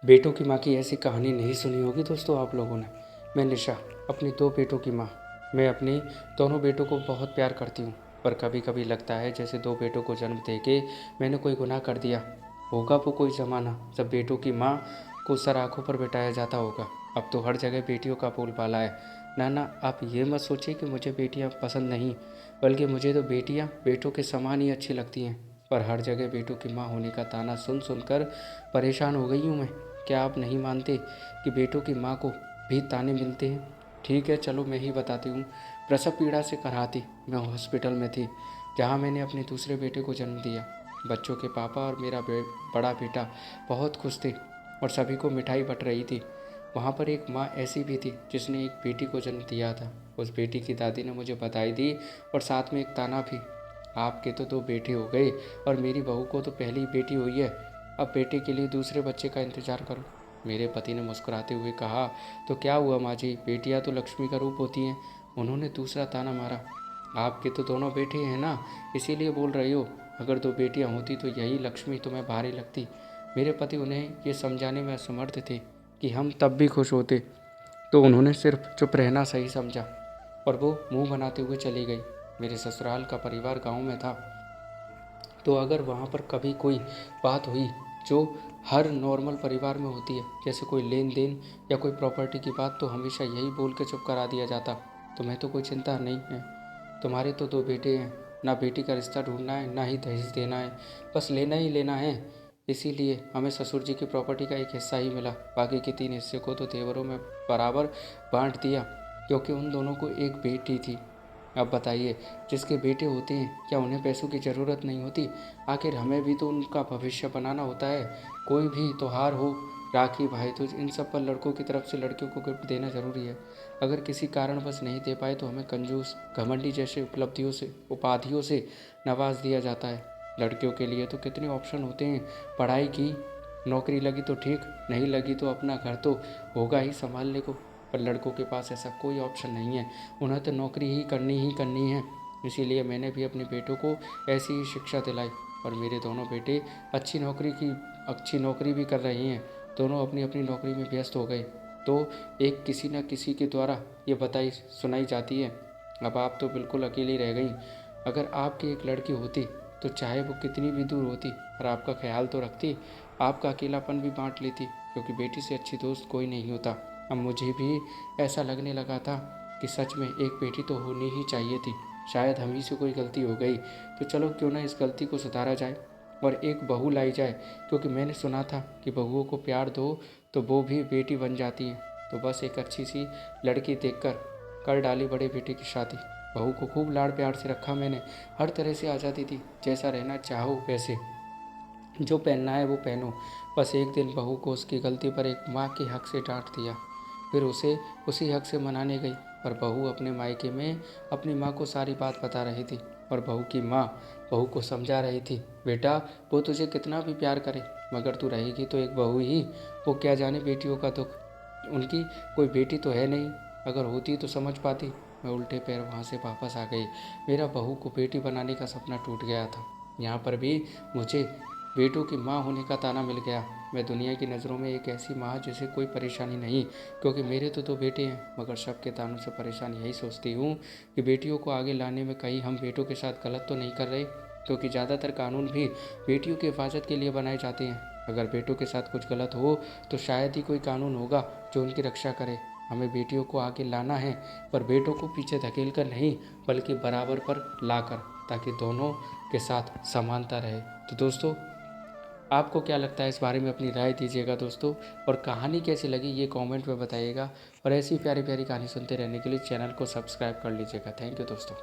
बेटों की माँ की ऐसी कहानी नहीं सुनी होगी दोस्तों आप लोगों ने। मैं निशा, अपनी 2 बेटों की माँ। मैं अपने दोनों बेटों को बहुत प्यार करती हूँ, पर कभी कभी लगता है जैसे 2 बेटों को जन्म दे के मैंने कोई गुनाह कर दिया होगा। वो कोई ज़माना जब बेटों की माँ को सर आँखों पर बिठाया जाता होगा। अब तो हर जगह बेटियों का बोलबाला है। ना आप ये मत सोचिए कि मुझे बेटियाँ पसंद नहीं, बल्कि मुझे तो बेटियाँ बेटों के समान ही अच्छी लगती हैं। पर हर जगह बेटों की माँ होने का ताना सुन सुनकर परेशान हो गई हूँ मैं। क्या आप नहीं मानते कि बेटों की माँ को भी ताने मिलते हैं? ठीक है, चलो मैं ही बताती हूँ। प्रसव पीड़ा से कराहती मैं हॉस्पिटल में थी, जहाँ मैंने अपने दूसरे बेटे को जन्म दिया। बच्चों के पापा और मेरा बड़ा बेटा बहुत खुश थे और सभी को मिठाई बट रही थी। वहाँ पर एक माँ ऐसी भी थी जिसने एक बेटी को जन्म दिया था। उस बेटी की दादी ने मुझे बधाई दी और साथ में एक ताना भी। आपके तो 2 बेटे हो गए और मेरी बहू को तो पहली बेटी हुई है। अब बेटे के लिए दूसरे बच्चे का इंतजार करो। मेरे पति ने मुस्कुराते हुए कहा, तो क्या हुआ माँ जी, बेटियाँ तो लक्ष्मी का रूप होती हैं। उन्होंने दूसरा ताना मारा, आपके तो दोनों बेटे हैं ना, इसीलिए बोल रही हो। अगर 2 बेटियाँ होती तो यही लक्ष्मी तुम्हें भारी लगती। मेरे पति उन्हें ये समझाने में असमर्थ थे कि हम तब भी खुश होते, तो उन्होंने सिर्फ चुप रहना सही समझा और वो मुंह बनाते हुए चली गई। मेरे ससुराल का परिवार गांव में था, तो अगर वहाँ पर कभी कोई बात हुई जो हर नॉर्मल परिवार में होती है, जैसे कोई लेन देन या कोई प्रॉपर्टी की बात, तो हमेशा यही बोल के चुप करा दिया जाता, तुम्हें तो कोई चिंता नहीं है, तुम्हारे तो 2 बेटे हैं, ना बेटी का रिश्ता ढूंढना है ना ही दहेज देना है, बस लेना ही लेना है। इसीलिए हमें ससुर जी की प्रॉपर्टी का एक हिस्सा ही मिला, बाकी के 3 हिस्से को तो देवरों में बराबर बांट दिया, क्योंकि उन दोनों को एक बेटी थी। अब बताइए, जिसके बेटे होते हैं क्या उन्हें पैसों की ज़रूरत नहीं होती? आखिर हमें भी तो उनका भविष्य बनाना होता है। कोई भी त्योहार हो, राखी, भाई दूज, इन सब पर लड़कों की तरफ से लड़कियों को गिफ्ट देना ज़रूरी है। अगर किसी कारणवश नहीं दे पाए तो हमें कंजूस, घमंडी जैसे उपलब्धियों से, उपाधियों से नवाज दिया जाता है। लड़कियों के लिए तो कितने ऑप्शन होते हैं, पढ़ाई की, नौकरी लगी तो ठीक, नहीं लगी तो अपना घर तो होगा ही संभालने को। पर लड़कों के पास ऐसा कोई ऑप्शन नहीं है, उन्हें तो नौकरी ही करनी है। इसीलिए मैंने भी अपने बेटों को ऐसी ही शिक्षा दिलाई और मेरे दोनों बेटे अच्छी नौकरी भी कर रहे हैं। दोनों अपनी अपनी नौकरी में व्यस्त हो गए, तो एक किसी न किसी के द्वारा ये बताई सुनाई जाती है। अब आप तो बिल्कुल अकेली रह गई। अगर आपकी एक लड़की होती तो चाहे वो कितनी भी दूर होती, पर आपका ख्याल तो रखती, आपका अकेलापन भी बांट लेती, क्योंकि बेटी से अच्छी दोस्त कोई नहीं होता। अब मुझे भी ऐसा लगने लगा था कि सच में एक बेटी तो होनी ही चाहिए थी। शायद हम ही से कोई गलती हो गई, तो चलो क्यों ना इस गलती को सुधारा जाए और एक बहू लाई जाए, क्योंकि मैंने सुना था कि बहुओं को प्यार दो तो वो भी बेटी बन जाती हैं। तो बस एक अच्छी सी लड़की देखकर कर डाली बड़े बेटे की शादी। बहू को खूब लाड़ प्यार से रखा मैंने, हर तरह से आज़ादी दी, जैसा रहना चाहो वैसे, जो पहनना है वो पहनो। बस एक दिन बहू को उसकी गलती पर एक माँ के हक से डांट दिया, फिर उसे उसी हक से मनाने गई। पर बहू अपने मायके में अपनी माँ को सारी बात बता रही थी और बहू की माँ बहू को समझा रही थी, बेटा वो तुझे कितना भी प्यार करे, मगर तू रहेगी तो एक बहू ही, वो क्या जाने बेटियों का दुख, उनकी कोई बेटी तो है नहीं, अगर होती तो समझ पाती। मैं उल्टे पैर वहाँ से वापस आ गई। मेरा बहू को बेटी बनाने का सपना टूट गया था। यहाँ पर भी मुझे बेटों की माँ होने का ताना मिल गया। मैं दुनिया की नज़रों में एक ऐसी माँ जिसे कोई परेशानी नहीं, क्योंकि मेरे तो 2 बेटे हैं, मगर सबके तानों से परेशान यही सोचती हूँ कि बेटियों को आगे लाने में कहीं हम बेटों के साथ गलत तो नहीं कर रहे, क्योंकि ज़्यादातर कानून भी बेटियों की हिफाजत के लिए बनाए जाते हैं। अगर बेटों के साथ कुछ गलत हो तो शायद ही कोई कानून होगा जो उनकी रक्षा करे। हमें बेटियों को आगे लाना है, पर बेटों को पीछे धकेल कर नहीं, बल्कि बराबर पर लाकर, ताकि दोनों के साथ समानता रहे। तो दोस्तों, आपको क्या लगता है इस बारे में, अपनी राय दीजिएगा दोस्तों, और कहानी कैसी लगी ये कमेंट में बताइएगा, और ऐसी प्यारी प्यारी कहानी सुनते रहने के लिए चैनल को सब्सक्राइब कर लीजिएगा। थैंक यू दोस्तों।